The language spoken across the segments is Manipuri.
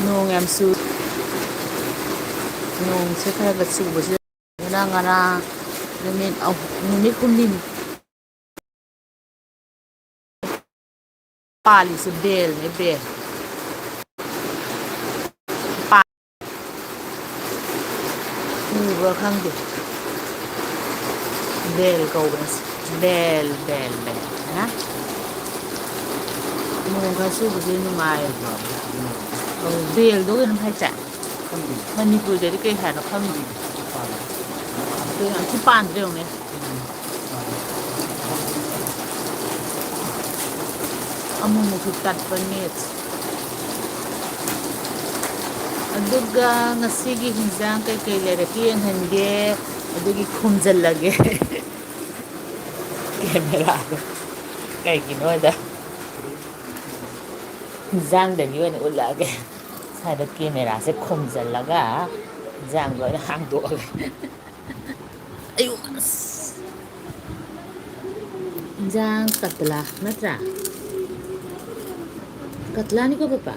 ꯅꯣꯡ ꯌꯥꯝ ꯆꯨ ꯅꯣꯡꯁꯦ ꯈꯔꯒ ꯆꯨꯕꯁꯤꯗ ꯉꯔꯥꯡ ꯅꯨꯃꯤꯠ ꯍꯨꯝꯅꯤ ꯄꯥꯜꯂꯤꯁꯦ ꯕꯦꯜꯅꯦ ꯕꯦꯜ ꯎꯕ꯭ꯔꯥ ꯈꯪꯗꯦ ꯕꯦꯜ ꯀꯧꯕꯅꯦ ꯕꯦꯜ ꯍꯥ ꯅꯣꯡ ꯈꯔ ꯆꯨꯕꯁꯦ ꯅꯨꯡꯉꯥꯏ ꯕꯦꯜꯗꯣ ꯀꯩꯅꯣꯝ ꯍꯥꯏꯁꯦ ꯃꯅꯤꯄꯨꯔꯗꯗꯤ ꯀꯩ ꯍꯥꯏꯅꯣ ꯈꯪꯗꯦ ꯁꯤ ꯄꯥꯟꯗ꯭ꯔ ꯌꯦꯡꯉꯨꯅꯦ ꯑꯃꯨꯛꯁꯨ ꯇꯠꯄ ꯅꯦꯠꯁꯦ ꯑꯗꯨꯒ ꯉꯁꯤꯒꯤ ꯍꯤꯟꯖꯥꯡ ꯀꯩꯀꯩ ꯂꯩꯔꯛꯀꯦ ꯌꯦꯡꯍꯟꯒꯦ ꯑꯗꯨꯒꯤ ꯈꯣꯝꯖꯤꯜꯂꯒꯦ ꯀꯦꯃꯦꯔꯥꯗꯣ ꯀꯩꯒꯤꯅꯣꯗ ꯍꯤꯟꯖꯥꯡꯗꯒꯤ ꯑꯣꯏꯅ ꯎꯠꯂꯛꯑꯒꯦ ꯁ꯭ꯋꯥꯏꯗ ꯀꯦꯃꯦꯔꯥꯁꯦ ꯈꯣꯝꯖꯤꯜꯂꯒ ꯍꯤꯟꯖꯥꯡꯗꯣ ꯑꯣꯏꯅ ꯍꯥꯡꯗꯣꯛꯑꯒꯦ ꯑꯌꯨ ꯑꯁ ꯍꯤꯟꯖꯥꯡ ꯀꯇꯂꯥ ꯅꯠꯇ꯭ꯔꯥ ꯀꯇꯂꯥꯅꯤꯀꯣ ꯄꯄꯥ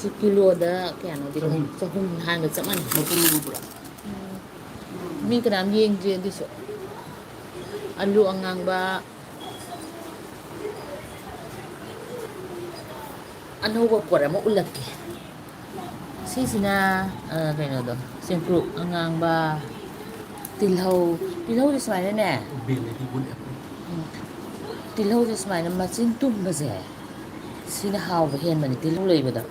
ꯁꯤ ꯀꯤꯂꯣꯗ ꯀꯌꯥꯅꯣꯗꯤ ꯆꯍꯨꯝ ꯅꯍꯥꯟꯒ ꯆꯞ ꯃꯥꯟꯅꯩ ꯃꯤ ꯀꯅꯥꯝ ꯌꯦꯡꯗ꯭ꯔꯤ ꯑꯗꯨꯁꯨ ꯑꯂꯨ ꯑꯉꯥꯡꯕ ꯑꯅꯧꯕ ꯄꯣꯠ ꯑꯃ ꯎꯠꯂꯛꯀꯦ ꯁꯤꯁꯤꯅ ꯀꯩꯅꯣꯗꯣ ꯆꯦꯡꯀ꯭ꯔꯨꯞ ꯑꯉꯥꯡꯕ ꯇꯤꯜꯍꯧꯗꯤ ꯁꯨꯃꯥꯏꯅꯅꯦ ꯇꯤꯜꯍꯧꯁꯦ ꯁꯨꯃꯥꯏꯅ ꯃꯆꯤꯟ ꯇꯨꯝꯕꯁꯦ ꯁꯤꯅ ꯍꯥꯎꯕ ꯍꯦꯟꯕꯅꯤ ꯇꯤꯜꯍꯧ ꯂꯩꯕꯗ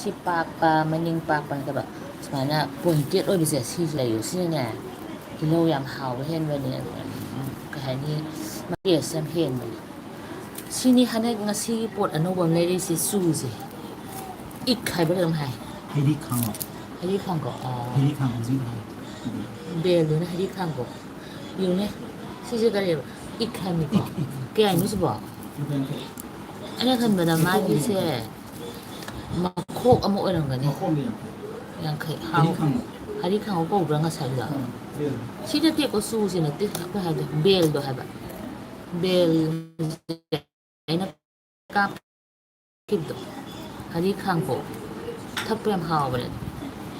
ꯁꯤ ꯄꯥꯛꯄ ꯃꯅꯤꯡ ꯄꯥꯛꯄ ꯅꯠꯇꯕ ꯁꯨꯃꯥꯏꯅ ꯄꯣꯏꯟꯇꯦꯠ ꯑꯣꯏꯕꯁꯦ ꯁꯤꯁꯨ ꯂꯩꯌꯨ ꯁꯤꯅꯅꯦ ꯇꯤꯜꯍꯧ ꯌꯥꯝ ꯍꯥꯎꯕ ꯍꯦꯟꯕꯅꯤ ꯀꯩ ꯍꯥꯏꯅꯤ ꯇꯦꯁ ꯌꯥꯝ ꯍꯦꯟꯕꯅꯤ ꯁꯤꯅꯤ ꯍꯟꯗꯛ ꯉꯁꯤꯒꯤ ꯄꯣꯠ ꯑꯅꯧꯕ ꯑꯃ ꯂꯩꯔꯤꯁꯦ ꯆꯨꯁꯦ ꯏꯛ ꯍꯥꯏꯕ ꯀꯩꯅꯣꯝ ꯍꯥꯏ ꯍꯩꯔꯤꯈꯥꯡꯒꯣ ꯕꯦꯜꯗꯨꯅ ꯍꯩꯔꯤꯈꯥꯡꯒꯣ ꯌꯦꯡꯉꯨꯅꯦ ꯁꯤꯁꯦ ꯀꯔꯤꯕ ꯏꯛ ꯍꯥꯏꯕꯅꯤꯀꯣ ꯀꯌꯥꯅꯣ ꯁꯤꯕꯣ ꯑꯩꯅ ꯈꯟꯕꯗ ꯃꯥꯒꯤꯁꯦ ꯃꯈꯣꯛ ꯑꯃ ꯑꯣꯏꯔꯝꯒꯅꯤ ꯌꯥꯡꯈꯩ ꯍꯔꯤꯈꯥꯡꯒꯣ ꯀꯧꯕ꯭ꯔꯥ ꯉꯁꯥꯏꯗꯣ ꯁꯤ ꯅꯠꯇꯦꯀꯣ ꯆꯨꯁꯤ ꯅꯠꯇꯦ ꯑꯩꯈꯣꯏ ꯍꯥꯏꯗꯣ ꯕꯦꯜꯗꯣ ꯍꯥꯏꯕ ꯕꯦꯜ ꯑꯩꯅ ꯀꯥꯞꯈꯤꯕꯗꯣ ꯍꯔꯤꯈꯥꯡꯒꯣ ꯊꯛꯄ ꯌꯥꯝ ꯍꯥꯎꯕꯅꯦ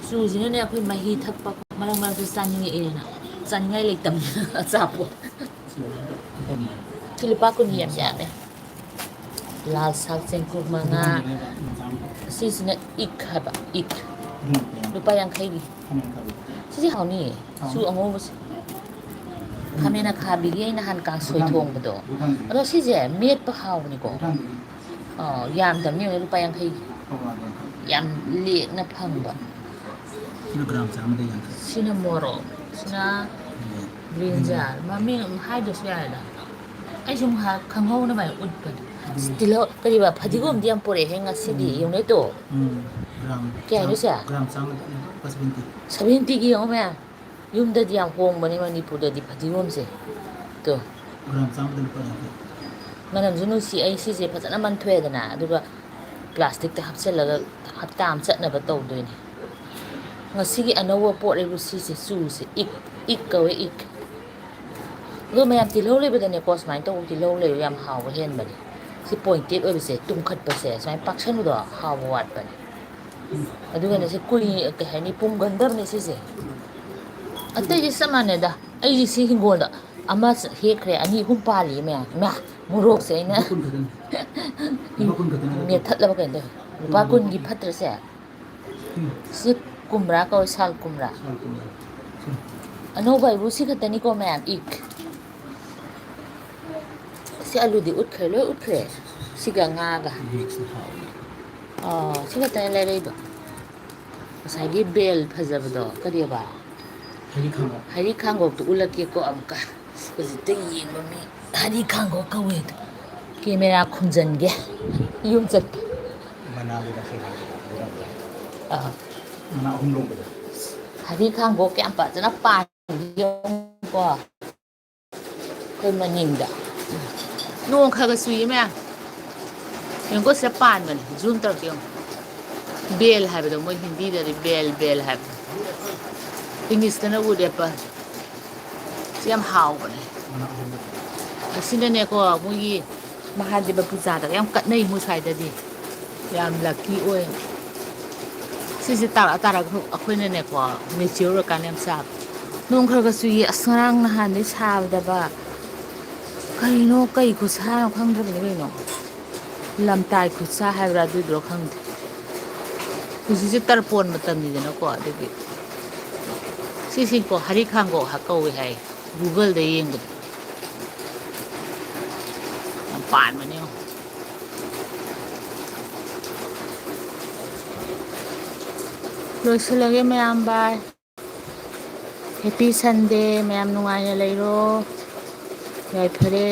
ꯆꯨꯁꯤꯅꯅꯦ ꯑꯩꯈꯣꯏ ꯃꯍꯤ ꯊꯛꯄ ꯃꯔꯛ ꯃꯔꯛꯇ ꯆꯥꯅꯤꯡꯉꯛꯑꯦꯅ ꯆꯥꯅꯤꯡꯉꯥꯏ ꯂꯩꯇꯕꯅꯤꯅ ꯑꯆꯥꯄꯣꯠ ꯁꯤ ꯂꯨꯄꯥ ꯀꯨꯟꯒꯤ ꯌꯥꯝ ꯌꯥꯝꯃꯦ ꯂꯥꯜ ꯁꯥꯛ ꯆꯦꯡꯀꯨꯞ ꯃꯉꯥ ꯁꯤꯁꯤꯅ ꯏꯛ ꯍꯥꯏꯕ ꯏꯛ ꯂꯨꯄꯥ ꯌꯥꯡꯈꯩꯒꯤ ꯁꯤꯁꯦ ꯍꯥꯎꯅꯤꯌꯦ ꯆꯨ ꯑꯉꯧꯕꯁꯦ ꯈꯥꯃꯦꯟ ꯑꯈꯥꯕꯤꯒꯤ ꯑꯩ ꯅꯍꯥꯟ ꯀꯥꯡꯁꯣꯏ ꯊꯣꯡꯕꯗꯣ ꯑꯗꯣ ꯁꯤꯁꯦ ꯃꯦꯠꯄ ꯍꯥꯎꯕꯅꯤꯀꯣ ꯌꯥꯝꯗꯕꯅꯤ ꯌꯦꯡꯉꯨꯅꯦ ꯂꯨꯄꯥ ꯌꯥꯡꯈꯩꯒꯤ ꯌꯥꯝ ꯂꯦꯛꯅ ꯐꯪꯕ ꯁꯤꯅ ꯃꯣꯔꯣꯛ ꯁꯤꯅ ꯕ꯭ꯔꯤꯟꯖꯥꯜ ꯃꯃꯤꯡ ꯍꯥꯏꯗ꯭ꯔꯁꯨ ꯌꯥꯔꯦꯗ ꯑꯩ ꯁꯨꯝ ꯈꯪꯍꯧꯅꯕ ꯎꯠꯄꯅꯦ ꯇꯤꯜꯍꯧ ꯀꯔꯤꯕ ꯐꯗꯤꯒꯣꯝꯗꯤ ꯌꯥꯝ ꯄꯣꯔꯛꯑꯦꯍꯦ ꯉꯁꯤꯗꯤ ꯌꯦꯡꯉꯨꯅꯦꯇꯣ ꯀꯌꯥꯅꯣ ꯁꯦ 70ꯒꯤ ꯌꯦꯡꯉꯣ ꯃꯌꯥꯝ ꯌꯨꯝꯗꯗꯤ ꯌꯥꯝ ꯍꯣꯡꯕꯅꯦ ꯃꯅꯤꯄꯨꯔꯗꯗꯤ ꯐꯗꯤꯒꯣꯝꯁꯦ ꯇꯣ ꯃꯅꯝꯁꯨ ꯅꯨꯡꯁꯤ ꯑꯩ ꯁꯤꯁꯦ ꯐꯖꯅ ꯃꯟꯊꯣꯛꯑꯦꯗꯅ ꯑꯗꯨꯒ ꯄ꯭ꯂꯥꯁꯇꯤꯛꯇ ꯍꯥꯞꯆꯤꯜꯂꯒ ꯍꯞꯇꯥ ꯑꯃ ꯆꯠꯅꯕ ꯇꯧꯗꯣꯏꯅꯦ ꯉꯁꯤꯒꯤ ꯑꯅꯧꯕ ꯄꯣꯠ ꯂꯩꯕꯨ ꯁꯤꯁꯦ ꯆꯨꯁꯦ ꯏꯛ ꯀꯧꯋꯦ ꯏꯛ ꯑꯗꯣ ꯃꯌꯥꯝ ꯇꯤꯜꯍꯧ ꯂꯩꯕꯗꯅꯦꯀꯣ ꯁꯨꯃꯥꯏꯅ ꯇꯧꯕ ꯇꯤꯜꯍꯧ ꯂꯩꯕ ꯌꯥꯝ ꯍꯥꯎꯕ ꯍꯦꯟꯕꯅꯦ ꯁꯤ ꯄꯣꯏꯟꯇꯦꯠ ꯑꯣꯏꯕꯁꯦ ꯇꯨꯝꯈꯠꯄꯁꯦ ꯁꯨꯃꯥꯏꯅ ꯄꯥꯛꯁꯟꯕꯗꯣ ꯍꯥꯎꯕ ꯋꯥꯠꯄꯅꯦ ꯑꯗꯨꯒꯅꯦ ꯁꯤ ꯀꯩ ꯍꯥꯏꯅꯤ ꯄꯨꯝꯒꯟꯗꯕꯅꯦ ꯁꯤꯁꯦ ꯑꯇꯩꯗꯤ ꯆꯞ ꯃꯥꯟꯅꯩꯗ ꯑꯩꯗꯤ ꯁꯤ ꯍꯤꯡꯒꯣꯜꯗ ꯑꯃ ꯍꯦꯛꯈ꯭ꯔꯦ ꯑꯅꯤ ꯑꯍꯨꯝ ꯄꯥꯜꯂꯤ ꯃꯌꯥꯝ ꯏꯃꯥ ꯃꯣꯔꯣꯛꯁꯦ ꯑꯩꯅ ꯃꯦꯠꯊꯠꯂꯕ ꯀꯩꯅꯣ ꯇꯧꯋꯦ ꯂꯨꯄꯥ ꯀꯨꯟꯒꯤ ꯐꯠꯇ꯭ꯔꯁꯦ ꯁꯤ ꯀꯨꯝꯕ꯭ꯔꯥ ꯀꯧꯋꯦ ꯁꯥꯜ ꯀꯨꯝꯕ꯭ꯔꯥ ꯑꯅꯧꯕ ꯍꯥꯏꯕꯨ ꯁꯤ ꯈꯛꯇꯅꯤꯀꯣ ꯃꯌꯥꯝ ꯏꯛ ꯁꯤ ꯑꯂꯨꯗꯤ ꯎꯠꯈ꯭ꯔꯦ ꯂꯣꯏ ꯎꯠꯈ꯭ꯔꯦ ꯁꯤꯒ ꯉꯥꯒ ꯁꯤ ꯈꯛꯇꯅꯦ ꯂꯩꯔꯛꯏꯕ ꯉꯁꯥꯏꯒꯤ ꯕꯦꯜ ꯐꯖꯕꯗꯣ ꯀꯔꯤꯑꯕ ꯍꯔꯤꯈꯥꯡꯒꯣꯛꯇꯣ ꯎꯠꯂꯛꯀꯦꯀꯣ ꯑꯃꯨꯛꯀ ꯍꯧꯖꯤꯛꯇ ꯌꯦꯡꯕ ꯃꯤ ꯍꯔꯤꯈꯥꯡꯒꯣꯛ ꯀꯧꯋꯦꯗꯣ ꯀꯦꯃꯦꯔꯥ ꯈꯨꯝꯖꯤꯟꯒꯦ ꯌꯨꯝ ꯆꯠꯄ ꯃꯅꯥ ꯑꯍꯨꯝ ꯂꯣꯡꯕꯗꯣ ꯍꯔꯤꯈꯥꯡꯒꯣꯛ ꯀꯌꯥꯝ ꯐꯖꯅ ꯄꯥꯟꯒꯦ ꯌꯦꯡꯉꯨꯀꯣ ꯑꯩꯈꯣꯏ ꯃꯅꯤꯡꯗ ꯅꯣꯡ ꯈꯔ ꯈꯔ ꯆꯨꯏꯌꯦ ꯃꯌꯥꯝ ꯌꯦꯡꯉꯨꯀꯣ ꯁꯤꯗ ꯄꯥꯟꯕꯅꯦ ꯖꯨꯝ ꯇꯧꯔꯛꯀꯦ ꯌꯦꯡꯉꯨ ꯕꯦꯜ ꯍꯥꯏꯕꯗꯣ ꯃꯣꯏ ꯍꯤꯟꯗꯤꯗꯗꯤ ꯕꯦꯜ ꯍꯥꯏꯕ ꯏꯪꯂꯤꯁꯇꯅ ꯋꯨꯠ ꯑꯦꯄꯜ ꯁꯤ ꯌꯥꯝ ꯍꯥꯎꯕꯅꯦ ꯑꯁꯤꯅꯅꯦꯀꯣ ꯃꯣꯏꯒꯤ ꯃꯍꯥꯗꯦꯕ ꯄꯨꯖꯥꯗꯒ ꯌꯥꯝ ꯀꯠꯅꯩ ꯃꯣꯏ ꯁ꯭ꯋꯥꯏꯗꯗꯤ ꯌꯥꯝ ꯂꯛꯀꯤ ꯑꯣꯏ ꯁꯤꯁꯦ ꯇꯥꯔꯛ ꯑꯩꯈꯣꯏꯅꯅꯦꯀꯣ ꯃꯦꯆꯤꯌꯣꯔ ꯑꯣꯏꯔꯀꯥꯟꯗ ꯌꯥꯝ ꯆꯥꯕ ꯅꯣꯡ ꯈꯔ ꯈꯔ ꯆꯨꯏꯌꯦ ꯑꯁ ꯉꯔꯥꯡ ꯅꯍꯥꯟꯗꯩ ꯁꯥꯕꯗꯕ ꯀꯩꯅꯣ ꯀꯩ ꯈꯨꯠꯁꯥꯅꯣ ꯈꯪꯗ꯭ꯔꯕꯅꯤ ꯀꯩꯅꯣ ꯂꯝꯇꯥꯏ ꯈꯨꯠꯁꯥ ꯍꯥꯏꯕ꯭ꯔꯥ ꯑꯗꯨꯏꯗꯨꯔꯣ ꯈꯪꯗꯦ ꯍꯧꯖꯤꯛꯁꯦ ꯇꯔꯄꯣꯟ ꯃꯇꯝꯅꯤꯗꯅꯀꯣ ꯑꯗꯨꯒꯤ ꯁꯤꯁꯤꯀꯣ ꯍꯔꯤ ꯈꯥꯡꯒꯣꯛ ꯀꯧꯋꯦ ꯍꯥꯏ ꯒꯨꯒꯜꯗ ꯌꯦꯡꯕꯗ ꯌꯥꯝ ꯄꯥꯟꯕꯅꯦ ꯌꯦꯡꯉꯣ ꯂꯣꯏꯁꯤꯜꯂꯒꯦ ꯃꯌꯥꯝ ꯕꯥꯏ ꯍꯦꯄꯤ ꯁꯟꯗꯦ ꯃꯌꯥꯝ ꯅꯨꯡꯉꯥꯏꯅ ꯂꯩꯔꯣ ꯌꯥꯏꯐꯔꯦ